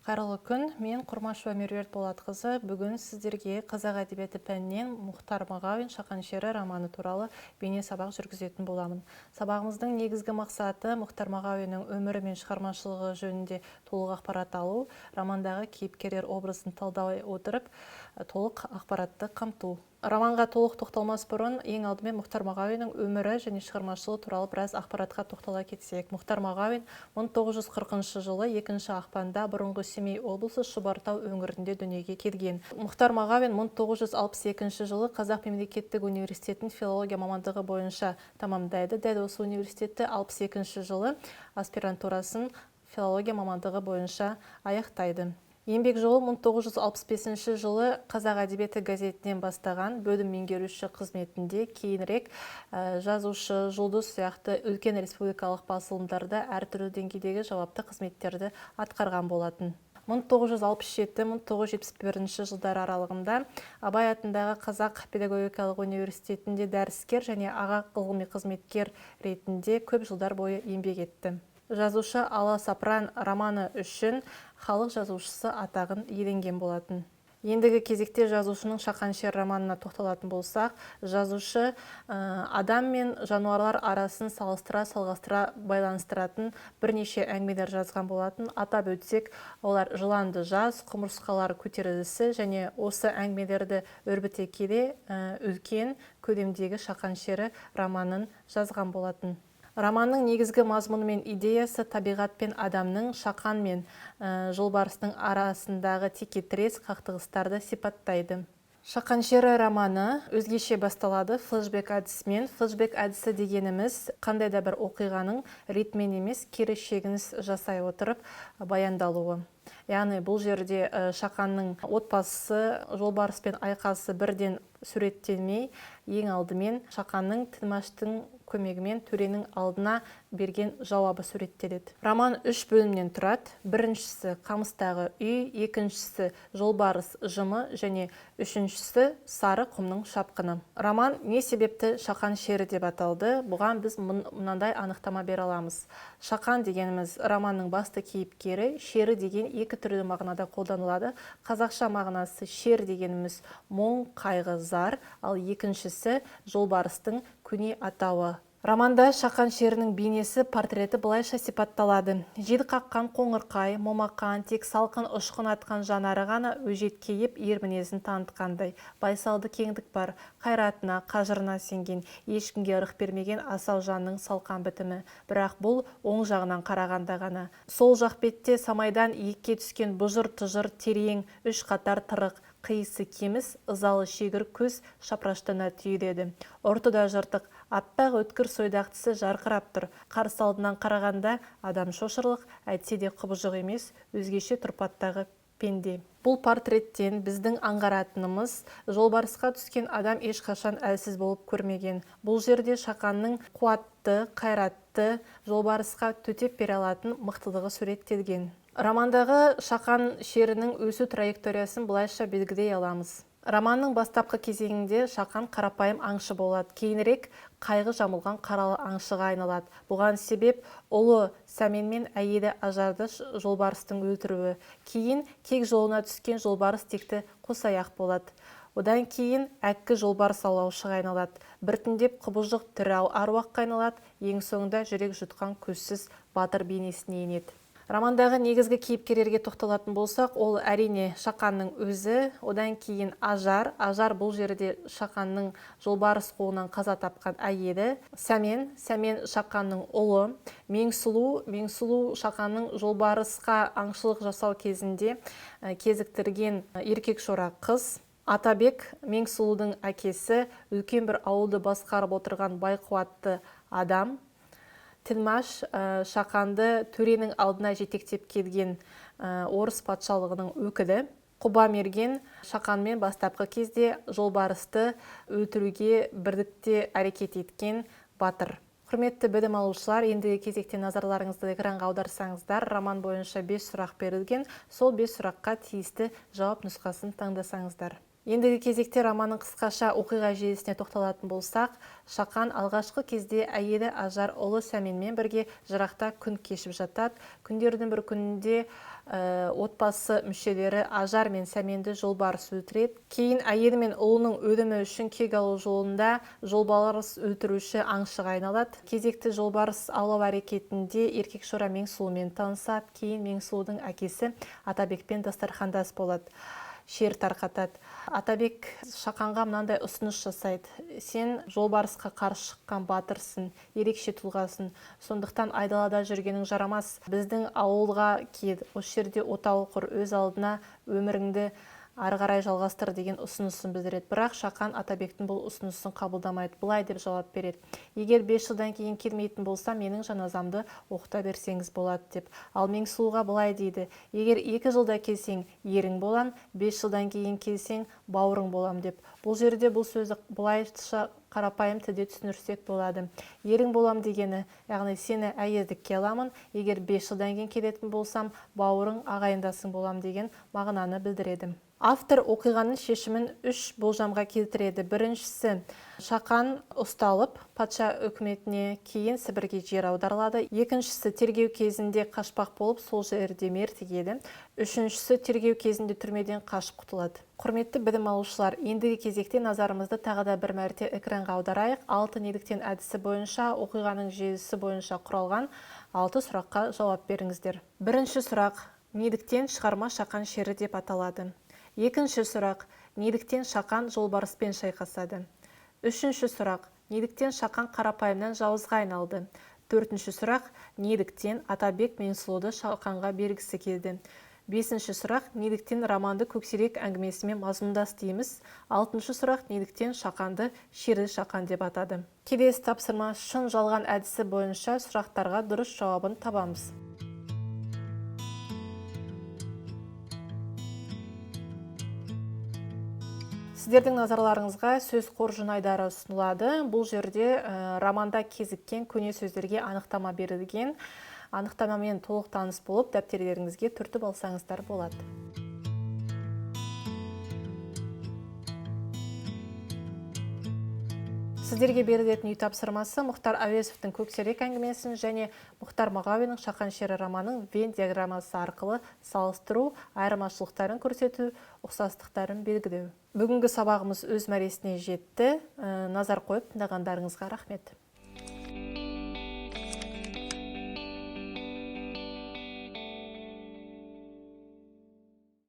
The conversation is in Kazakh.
Қайырлы күн, мен Құрмашева Меруерт Болатқызы. Бүгін сіздерге қазақ әдебиеті пәнінен Мұхтар Мағауин «Шақан шері» романы туралы бейне сабақ жүргізетін боламын. Сабағымыздың негізгі мақсаты Мұхтар Мағауиннің өмірі мен шығармашылығы жөнінде толық ақпарат алу, романдағы кейіпкерлер образын талдай отырып, толық ақпаратты қамту. Романға толық тоқталмас бұрын, ең алдымен Мұхтар Мағауиннің өмірі және шығармашылығы туралы біраз ақпаратқа тоқтала кетсек. Мұхтар Мағауин 1940 жылы 2 ақпанда бұрынғы Семей облысы Шұбартау өңірінде дүниеге келген. Мұхтар Мағауин 1962 жылы Қазақ мемлекеттік университетін филология мамандығы бойынша тамамдайды. Дәл осы университетті 62 жылы аспирантурасын филология мамандығы бойынша аяқтайды. Еңбек жолы 1965 жылы Қазақ әдебиеті газетінен бастаған, бөлім меңгеруші қызметінде, кейінірек жазушы, жұлдыз сияқты үлкен республикалық басылымдарда әртүрлі деңгейдегі жауапты қызметтерді атқарған болатын. 1967-1971 жылдар аралығында Абай атындағы Қазақ педагогикалық университетінде дәріскер және аға ғылыми қызметкер ретінде көп жылдар бойы еңбек етті. Жазушы Аласапран романы үшін халық жазушысы атағын иеленген болатын. Ендігі кезекте жазушының «Шақан шері» романына тоқталатын болсақ, жазушы адам мен жануарлар арасын салғастыра байланыстыратын бірнеше әңгімелер жазған болатын. Атап өтсек, олар «Жыланды жаз», «Құмырсқалар көтерілісі» және осы әңгімелерді өрбіте келе үлкен көлемдегі «Шақан шері» романын жазған болатын. Романның негізгі мазмұны мен идеясы табиғат пен адамның, шақан мен жолбарыстың арасындағы текетірес қақтығыстарды сипаттайды. «Шақан шері» романы өзгеше басталады флешбек әдісімен. Флешбек әдісі дегеніміз қандай да бір оқиғаның ритмен емес, кері шегініс жасай отырып баяндалуы. Яғни бұл жерде шақанның отбасы, жолбарыспен айқасы бірден суреттелмей, ең алдымен шақанның Тілмаштың көмегімен төренің алдына берген жауабы суреттеледі. Роман 3 бөлімнен тұрады. Біріншісі «Қамыстағы үй», екіншісі «Жолбарыс жымы» және үшіншісі «Сары құмның шапқыны». Роман не себепті «Шақан шері» деп аталды? Бұған біз мынандай анықтама бере аламыз. Шақан дегеніміз романның басты кейіпкері, шері деген екі түрлі мағынада қолданылады. Қазақша мағынасы шер дегеніміз мұң, қайғы, зар, ал екіншісі жолбарыстың көне атауы. Романда Шақан шерінің бейнесі, портреті былайша сипатталады. Жел қаққан қоңырқай, момақан, тек салқын ұшқын атқан жанары ғана өжет кейіп ер мінезін танытқандай. Байсалды кеңдік бар, қайратына, қажырына сенген, ешкімге ырық бермеген асау жанның салқан бітімі. Бірақ бұл оң жағынан қарағанда ғана. Сол жақ бетте самайдан иекке түскен бұжыр-тұжыр терең, үш қатар тырық, қиысы кеміс, ызалы шегір көз шапраштана түйіледі. Ортада жыртық, аппақ өткір сойдақтысы жарқырап тұр. Қарсы алдынан қарағанда адам шошырлық, әйтсе де құбыжық емес, өзгеше тұрпаттағы пенде. Бұл портреттен біздің аңғаратынымыз, жолбарысқа түскен адам ешқашан әлсіз болып көрмеген. Бұл жерде шақанның қуатты, қайратты, жолбарысқа төтеп бере алатын мықтылығы суреттелген. Романдағы Шақан шерінің өсу траекториясын былайша белгілей аламыз. Романның бастапқы кезеңінде Шақан қарапайым аңшы болады. Кейінірек қайғы жамылған қаралы аңшыға айналады. Бұған себеп ұлы Сәмен мен әйелі Ажарды жолбарыстың өлтіруі. Кейін кек жолына түскен жолбарыс текті қосаяқ болады. Одан кейін әккі жолбарыс аулаушыға айналады. Біртіндеп құбыжық тірі аруаққа айналады. Ең соңында жүрек жұтқан көзсіз батыр бейнесіне енеді. Романдағы негізгі кейіпкерлерге тоқталатын болсақ, ол әрине Шақанның өзі, одан кейін Ажар. Ажар бұл жерде Шақанның жолбарыс қолынан қаза тапқан әйелі. Сәмен Шақанның ұлы. Меңсұлу Шақанның жолбарысқа аңшылық жасау кезінде кезіктірген еркек шора қыз. Атабек Меңсұлудың әкесі, үлкен бір ауылды басқарып отырған байқуатты адам. Тілмаш Шақанды төренің алдына жетектеп келген орыс патшалығының өкілі. Құба мерген Шақанмен бастапқы кезде жолбарысты өлтіруге бірлікте әрекет еткен батыр. Құрметті білім алушылар, ендігі кезекте назарларыңызды экранға аударсаңыздар, роман бойынша 5 сұрақ берілген, сол 5 сұраққа тиісті жауап нұсқасын таңдасаңыздар. Ендігі кезекте романның қысқаша оқиға желісіне тоқталатын болсақ, Шақан алғашқы кезде әйелі Ажар ұлы Сәменмен бірге жырақта күн кешіп жатады. Күндердің бір күнінде отбасы мүшелері Ажар мен Сәменді жолбарыс өлтіреді. Кейін әйелі мен ұлының өлімі үшін кек алу жолында жолбарыс өлтіруші аңшыға айналады. Кезекті жолбарыс аулау әрекетінде еркек шора Меңсұлумен танысады. Кейін Меңсұлудың әкесі Атабекпен дастархандас болады, шер тарқатады. Атабек Шақанға мынандай ұсыныс жасайды: сен жолбарысқа қарсы шыққан батырсың, ерекше тұлғасың, сондықтан айдалада жүргенің жарамас. Біздің ауылға кел, осы жерде отау құр, өз алдына өміріңді ары қарай жалғастыр деген ұсынысын білдіреді. Бірақ Шақан Атабектің бұл ұсынысын қабылдамайды. Былай деп жауап береді: егер 5 жылдан кейін келмейтін болса, менің жаназамды оқыта берсеңіз болады деп. Ал Меңсұлуға былай дейді: егер 2 жылда келсең, ерің болам, 5 жылдан кейін келсең, бауырың болам деп. Бұл жерде бұл сөзді былайша қарапайым тілде түсіндірсек болады: ерің болам дегені, яғни сені әйелдікке аламын, егер 5 жылдан кейін келетін болсам, бауырың, ағайындасың болам деген мағынаны білдіреді. Автор оқиғаның шешімін 3 болжамға келтіреді. Біріншісі, Шақан ұсталып, патша үкіметіне, кейін Сібірге жер аударылады. Екіншісі, тергеу кезінде қашпақ болып, сол жерде мерт еді. Үшіншісі, тергеу кезінде түрмеден қашып құтылады. Құрметті білім алушылар, ендігі кезекте назарымызды тағы да бір мәрте экранға аударайық. 6 неліктен әдісі бойынша, оқиғаның желісі бойынша құралған 6 сұраққа жауап беріңіздер. Бірінші сұрақ: неліктен шығарма Шақан шері деп аталады? Екінші сұрақ: неліктен Шақан жолбарыспен шайқасады? Үшінші сұрақ: неліктен Шақан қарапайымнан жауызға айналды? Төртінші сұрақ: неліктен Атабек Меңсұлуды Шақанға бергісі келді? Бесінші сұрақ: неліктен романды көксерек әңгімесімен мазмұндас дейміз? Алтыншы сұрақ: неліктен Шақанды шерлі Шақан деп атады? Келесі тапсырма: шын жалған әдісі бойынша сұрақтарға дұрыс жауабын табамыз. Сіздердің назарларыңызға сөз қоржынайдары ұсынылады. Бұл жерде романда кезіккен көне сөздерге анықтама берілген. Анықтамамен толық таныс болып, дәптерлеріңізге түртіп алсаңыздар болады. Сіздерге берілетін үй тапсырмасы Мұхтар Әуезовтің көксерек әңгімесін және Мұхтар Мағауиннің Шақан шері романының Вен диаграммасы арқылы салыстыру, айырмашылықтарын көрсету, ұқсастықтарын белгілеу. Бүгінгі сабағымыз өз мәресіне жетті. Назар қойып тыңдағандарыңызға рахмет.